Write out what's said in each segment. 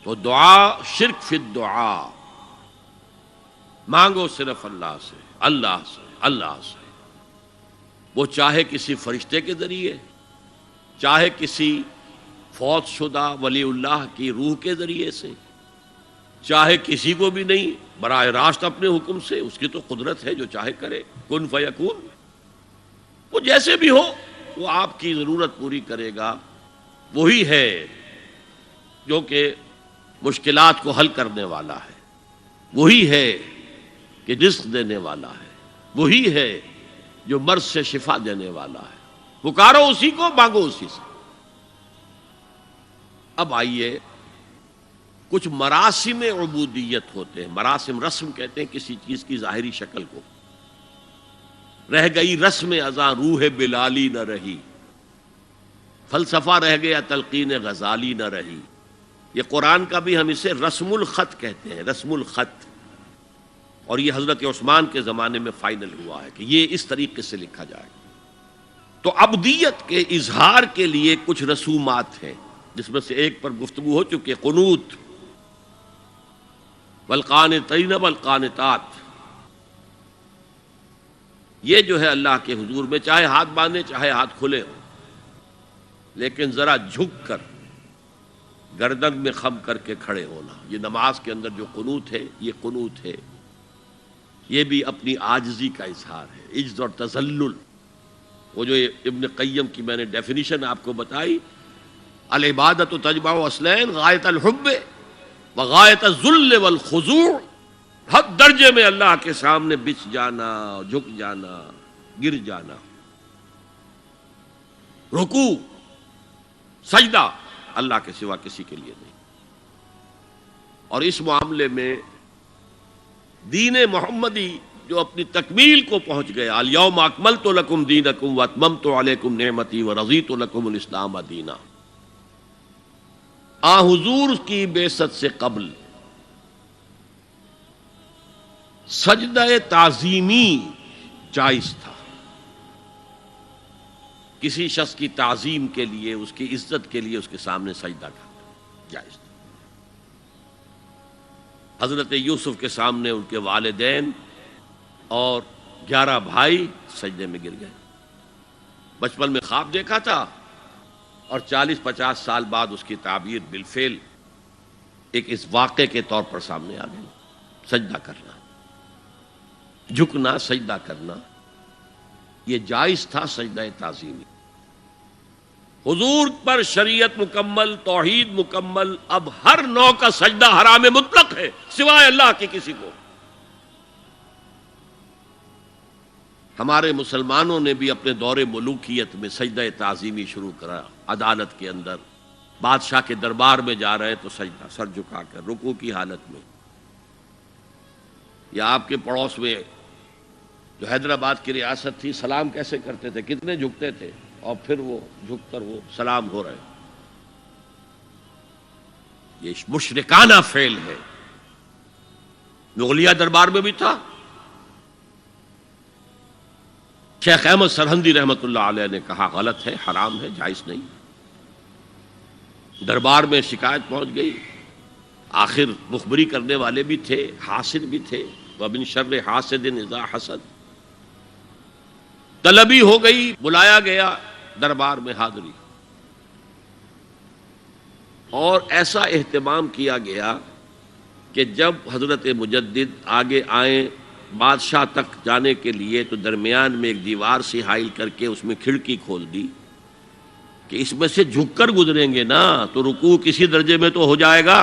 تو دعا شرک فی الدعا، مانگو صرف اللہ سے، اللہ سے، اللہ سے، وہ چاہے کسی فرشتے کے ذریعے، چاہے کسی فوت شدہ ولی اللہ کی روح کے ذریعے سے، چاہے کسی کو بھی نہیں، براہ راست اپنے حکم سے، اس کی تو قدرت ہے، جو چاہے کرے، کن فیکون، وہ جیسے بھی ہو وہ آپ کی ضرورت پوری کرے گا۔ وہی ہے جو کہ مشکلات کو حل کرنے والا ہے، وہی ہے کہ رزق دینے والا ہے، وہی ہے جو مرض سے شفا دینے والا ہے۔ پکارو اسی کو، مانگو اسی سے۔ اب آئیے، کچھ مراسم عبودیت ہوتے ہیں، مراسم، رسم کہتے ہیں کسی چیز کی ظاہری شکل کو۔ رہ گئی رسم ازاں روح بلالی نہ رہی، فلسفہ رہ گیا تلقین غزالی نہ رہی۔ یہ قرآن کا بھی ہم اسے رسم الخط کہتے ہیں، رسم الخط، اور یہ حضرت عثمان کے زمانے میں فائنل ہوا ہے کہ یہ اس طریقے سے لکھا جائے۔ تو عبدیت کے اظہار کے لیے کچھ رسومات ہیں، جس میں سے ایک پر گفتگو ہو چکی، قنوت، والقانتین والقانتات۔ یہ جو ہے اللہ کے حضور میں چاہے ہاتھ باندھے چاہے ہاتھ کھلے ہو، لیکن ذرا جھک کر گردن میں خم کر کے کھڑے ہونا، یہ نماز کے اندر جو قنوت ہے، یہ قنوت ہے، یہ بھی اپنی عاجزی کا اظہار ہے، عجز اور تذلل۔ وہ جو ابن قیم کی میں نے ڈیفینیشن آپ کو بتائی، العبادت تجمع اصلین، غایت الحب وغایت الذل والخضوع، حد درجے میں اللہ کے سامنے بچ جانا، جھک جانا، گر جانا، رکوع، سجدہ، اللہ کے سوا کسی کے لیے نہیں۔ اور اس معاملے میں دین محمدی جو اپنی تکمیل کو پہنچ گیا، الیوم اکملت لکم دینکم واتممت علیکم نعمتی ورضیت لکم الاسلام دینا، آ حضور کی بعثت سے قبل سجدہ تعظیمی جائز تھا، کسی شخص کی تعظیم کے لیے، اس کی عزت کے لیے اس کے سامنے سجدہ کرنا جائز تھا۔ حضرت یوسف کے سامنے ان کے والدین اور 11 بھائی سجدے میں گر گئے۔ بچپن میں خواب دیکھا تھا اور 40-50 سال بعد اس کی تعبیر بالفعل ایک اس واقعے کے طور پر سامنے آ گئی۔ سجدہ کرنا، جھکنا، سجدہ کرنا، یہ جائز تھا، سجدہ تعظیمی۔ حضور پر شریعت مکمل، توحید مکمل، اب ہر نوع کا سجدہ حرام مطلق ہے سوائے اللہ کے کسی کو۔ ہمارے مسلمانوں نے بھی اپنے دور ملوکیت میں سجدہ تعظیمی شروع کرا، عدالت کے اندر بادشاہ کے دربار میں جا رہے تو سجدہ، سر جھکا کر رکوع کی حالت میں۔ یا آپ کے پڑوس میں جو حیدرآباد کی ریاست تھی، سلام کیسے کرتے تھے، کتنے جھکتے تھے، اور پھر وہ جھک کر وہ سلام ہو رہے۔ یہ مشرکانہ فعل ہے، مغلیہ دربار میں بھی تھا۔ شیخ احمد سرہندی رحمۃ اللہ علیہ نے کہا غلط ہے، حرام ہے، جائز نہیں۔ دربار میں شکایت پہنچ گئی، آخر مخبری کرنے والے بھی تھے، حاسد بھی تھے، وَمِن شَرِّ حَاسِدٍ إِذَا حَسَدَ، طلبی ہو گئی، بلایا گیا دربار میں حاضری، اور ایسا اہتمام کیا گیا کہ جب حضرت مجدد آگے آئیں بادشاہ تک جانے کے لیے تو درمیان میں ایک دیوار سی حائل کر کے اس میں کھڑکی کھول دی کہ اس میں سے جھک کر گزریں گے نا تو رکوع کسی درجے میں تو ہو جائے گا۔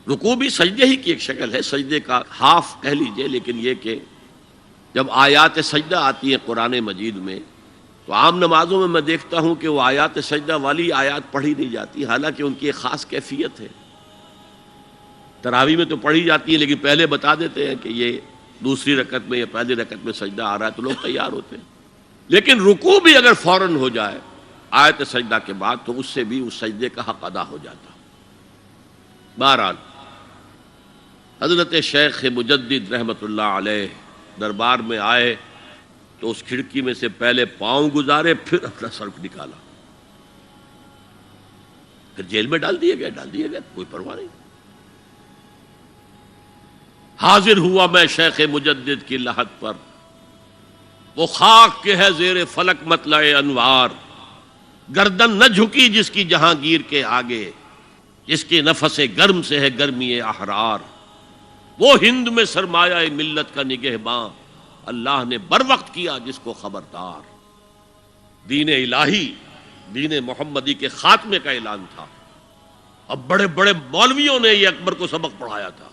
رکوع بھی سجدے ہی کی ایک شکل ہے، سجدے کا ہاف کہہ لیجئے، لیکن یہ کہ جب آیات سجدہ آتی ہیں قرآن مجید میں تو عام نمازوں میں میں دیکھتا ہوں کہ وہ آیات سجدہ والی آیات پڑھی نہیں جاتی، حالانکہ ان کی ایک خاص کیفیت ہے۔ تراویح میں تو پڑھی جاتی ہے، لیکن پہلے بتا دیتے ہیں کہ یہ دوسری رکعت میں یا پہلی رکعت میں سجدہ آ رہا ہے تو لوگ تیار ہوتے ہیں۔ لیکن رکوع بھی اگر فوراً ہو جائے آیت سجدہ کے بعد تو اس سے بھی اس سجدے کا حق ادا ہو جاتا۔ بہرحال حضرت شیخ مجدد رحمۃ اللہ علیہ دربار میں آئے تو اس کھڑکی میں سے پہلے پاؤں گزارے، پھر اپنا سر نکالا، پھر جیل میں ڈال دیے گئے کوئی پرواہ نہیں. حاضر ہوا میں شیخ مجدد کی لحد پر، وہ خاک کے ہے زیر فلک مطلع انوار. گردن نہ جھکی جس کی جہانگیر کے آگے، جس کے نفس گرم سے ہے گرمی احرار. وہ ہند میں سرمایہ ملت کا نگہباں، اللہ نے بر وقت کیا جس کو خبردار. دین الہی، دین محمدی کے خاتمے کا اعلان تھا. اب بڑے بڑے مولویوں نے یہ اکبر کو سبق پڑھایا تھا.